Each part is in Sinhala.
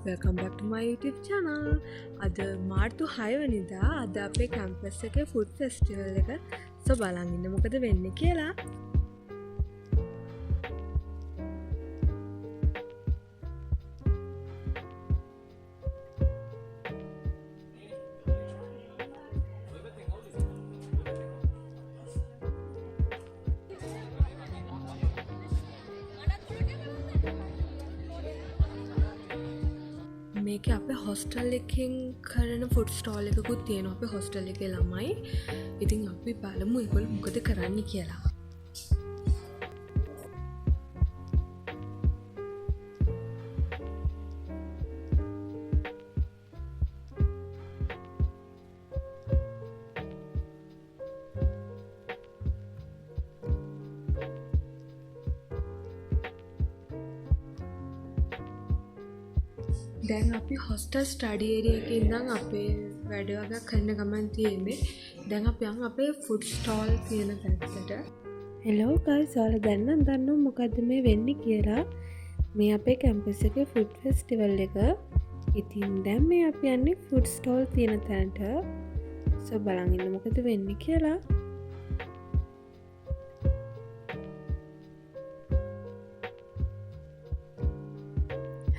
welcome back to my YouTube channel. අද මාර්තු 6 වෙනිදා අද අපේ කැම්පස් එකේ ෆුඩ් ෆෙස්ටිවල් එක බලන් ඉන්න මොකද වෙන්නේ කියලා. මේක අපේ හොස්ටල් එකෙන් කරන ෆුඩ් ස්ටෝල් එකකුත් තියෙනවා අපේ හොස්ටල් එකේ ළමයි. ඉතින් අපි බලමු ඒගොල්ලෝ මොකද කරන්නේ කියලා. දැන් අපි හොස්ටල් ස්ටඩි ඒරියා එකේ ඉඳන් අපේ වැඩ වගේක් කරන ගමන් තියෙන්නේ. දැන් අපි යන් අපේ ෆුඩ් ස්ටෝල් තියෙන පැත්තට. හෙලෝ ගයිස්, ඔයාලා දැන් නම් දන්නවා මොකද්ද මේ වෙන්නේ කියලා. මේ අපේ කැම්පස් එකේ ෆුඩ් ෆෙස්ටිවල් එක. ඉතින් දැන් මේ අපි යන්නේ ෆුඩ් ස්ටෝල් තියෙන තැනට. බලන් ඉන්න මොකද වෙන්නේ කියලා.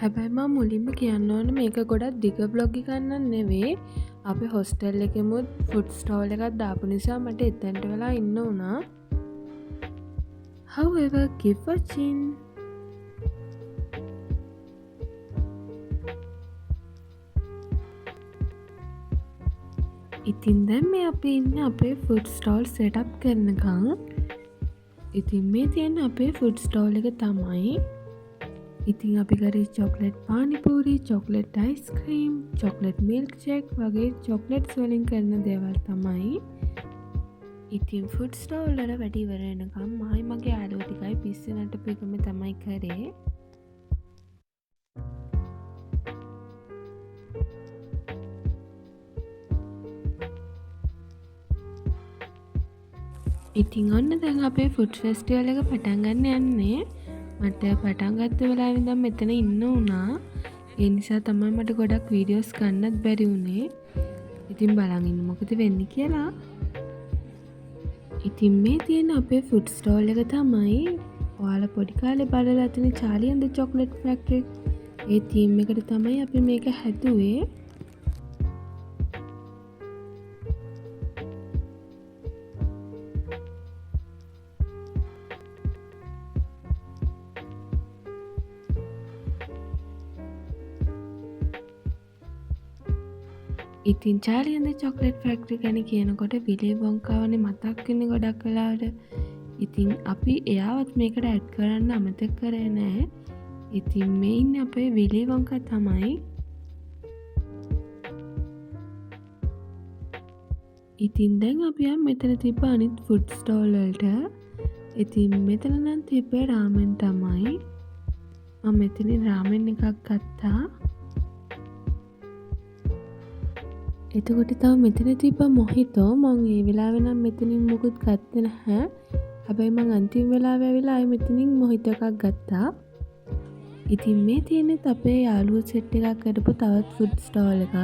හැබැයි මම මුලින්ම කියන්න ඕන මේක ගොඩක් දිග බ්ලොග් එකක් නෙවෙයි. අපේ හොස්ටල් එකෙමුත් ෆුඩ් ස්ටෝල් එකක් දාපු නිසා මට එතනට වෙලා ඉන්න වුණා. However, keep watching. ඉතින් දැන් මේ අපි ඉන්නේ අපේ ෆුඩ් ස්ටෝල් සෙට් අප් කරනකම්. ඉතින් මේ තියෙන අපේ ෆුඩ් ස්ටෝල් එක තමයි. ඉතින් අපි කරේ chocolate panipuri, chocolate ice cream, chocolate milkshake වගේ චොක්ලට්ස් වලින් කරන දේවල් තමයි. ඉතින් ෆුඩ් ස්ටෝල් වල වැඩ ඉවර වෙනකම් මයි මගේ යාළුවෝ ටිකයි පිස්සනට පිටුම තමයි කරේ. ඉතින් ඔන්න දැන් අපේ ෆුඩ් ෆෙස්ටිවල් එක පටන් ගන්න යන්නේ. මට පටන් ගත්ත වෙලාවෙ ඉඳන් මෙතන ඉන්න වුණා. ඒ නිසා තමයි මට ගොඩක් වීඩියෝස් ගන්නත් බැරි වුණේ. ඉතින් බලන් ඉන්න මොකද වෙන්නේ කියලා. ඉතින් මේ තියෙන අපේ ෆුඩ් ස්ටෝල් එක තමයි. ඔයාලා පොඩි කාලේ බලලා තියෙන Charlie and chocolate factory. A theme එකට තමයි අපි මේක හැදුවේ. ඉතින් චාලි ඇන්ඩ් චොක්ලට් ෆැක්ටරි ගැන කියනකොට විලි වොන්කාවනේ මතක් වෙන්නේ ගොඩක් වෙලාවට. ඉතින් අපි එයාවත් මේකට ඇඩ් කරන්න අමතක කරේ නැහැ. ඉතින් මේ ඉන්නේ අපේ විලි වොන්කා තමයි. ඉතින් දැන් අපි මෙතන තිබ්බ අනිත් ෆුඩ් ස්ටෝල් වලට. ඉතින් මෙතන නම් තිබ්බේ රාමෙන් තමයි. මම මෙතනින් රාමෙන් එකක් ගත්තා. එතකොට තව මෙතන තිබ්බ මොහිතෝ මම ඒ වෙලාවේ නම් මෙතනින් මොකුත් ගත්තේ නැහැ. හැබැයි මම අන්තිම වෙලාවේ ඇවිල්ලා ආයෙ මෙතනින් මොහිතෝ එකක් ගත්තා. ඉතින් මේ තියෙන්නේ අපේ යාළුවෝ සෙට් එකක් කරපු තවත් ෆුඩ් ස්ටෝල් එකක්.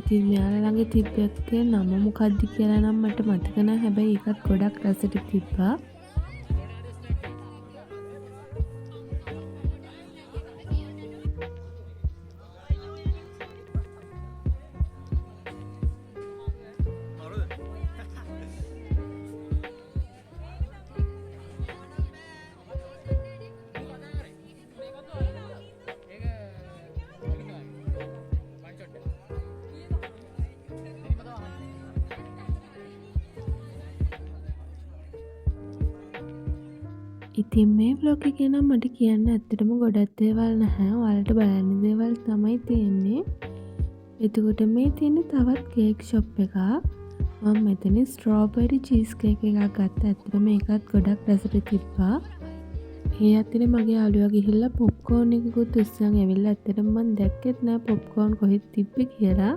ඉතින් මෙයාලා ළඟ තිබ්බ එකේ නම මොකක්ද කියලා නම් මට මතක නැහැ. හැබැයි ඒකත් ගොඩක් රසට තිබ්බා. ඉතින් මේ vlog එකේ නම් මට කියන්න ඇත්තටම ගොඩක් දේවල් නැහැ. ඔයාලට බලන්න දේවල් තමයි තියෙන්නේ. එතකොට මේ තියෙන තවත් කේක් ෂොප් එකක්. මම මෙතන ස්ට්‍රෝබෙරි චීස් කේක් එකක් ගත්තා. ඇත්තටම ඒකත් ගොඩක් රසට තිබ්බා. ඒ අතරේ මගේ යාළුවා ගිහිල්ලා පොප්කෝර්න් එකකුත් උස්සන් ඇවිල්ලා ඇත්තටම මම දැක්කෙත් නෑ පොප්කෝර්න් කොහෙද තිබ්බේ කියලා.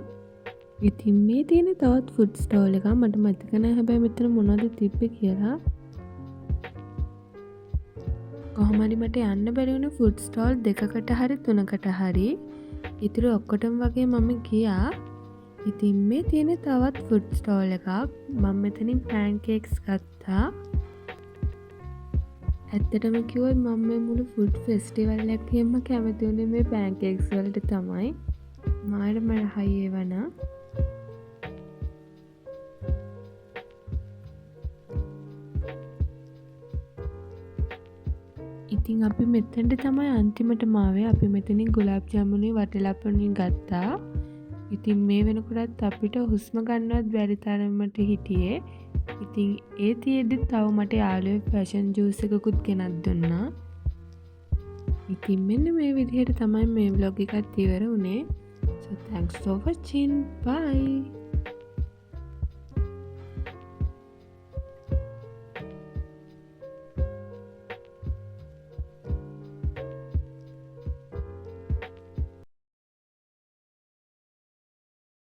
ඉතින් මේ තියෙන තවත් ෆුඩ් ස්ටෝල් එකක්. මට මතක නෑ හැබැයි මෙතන මොනවද තිබ්බේ කියලා. කොහොම හරි මට යන්න බැරි වුණේ ෆුඩ් ස්ටෝල් දෙකකට හරි තුනකට හරි. ඉතුරු ඔක්කොටම වගේ මම ගියා. ඉතින් මේ තියෙන තවත් ෆුඩ් ස්ටෝල් එකක්. මම මෙතනින් පෑන්කේක්ස් ගත්තා. ඇත්තටම කිව්වොත් මම මේ මුළු ෆුඩ් ෆෙස්ටිවල් එකේම කැමති වුණේ මේ පෑන්කේක්ස් වලට තමයි. මාරම රහයි ඒවා නම්. ඉතින් අපි මෙතනට තමයි අන්තිමටම ආවේ. අපි මෙතනින් ගුලාබ් ජාමුනුයි වටලප්පුනුයි ගත්තා. ඉතින් මේ වෙනකොටත් අපිට හුස්ම ගන්නවත් බැරි තරමට හිටියේ. ඉතින් ඒ තියෙද්දි තව මට යාළුවෙක් ෆැෂන් ජූස් එකකුත් ගෙනත් දුන්නා. ඉතින් මෙන්න මේ විදිහට තමයි මේ vlog එකත් ඉවර වුණේ. So thanks for watching. Bye.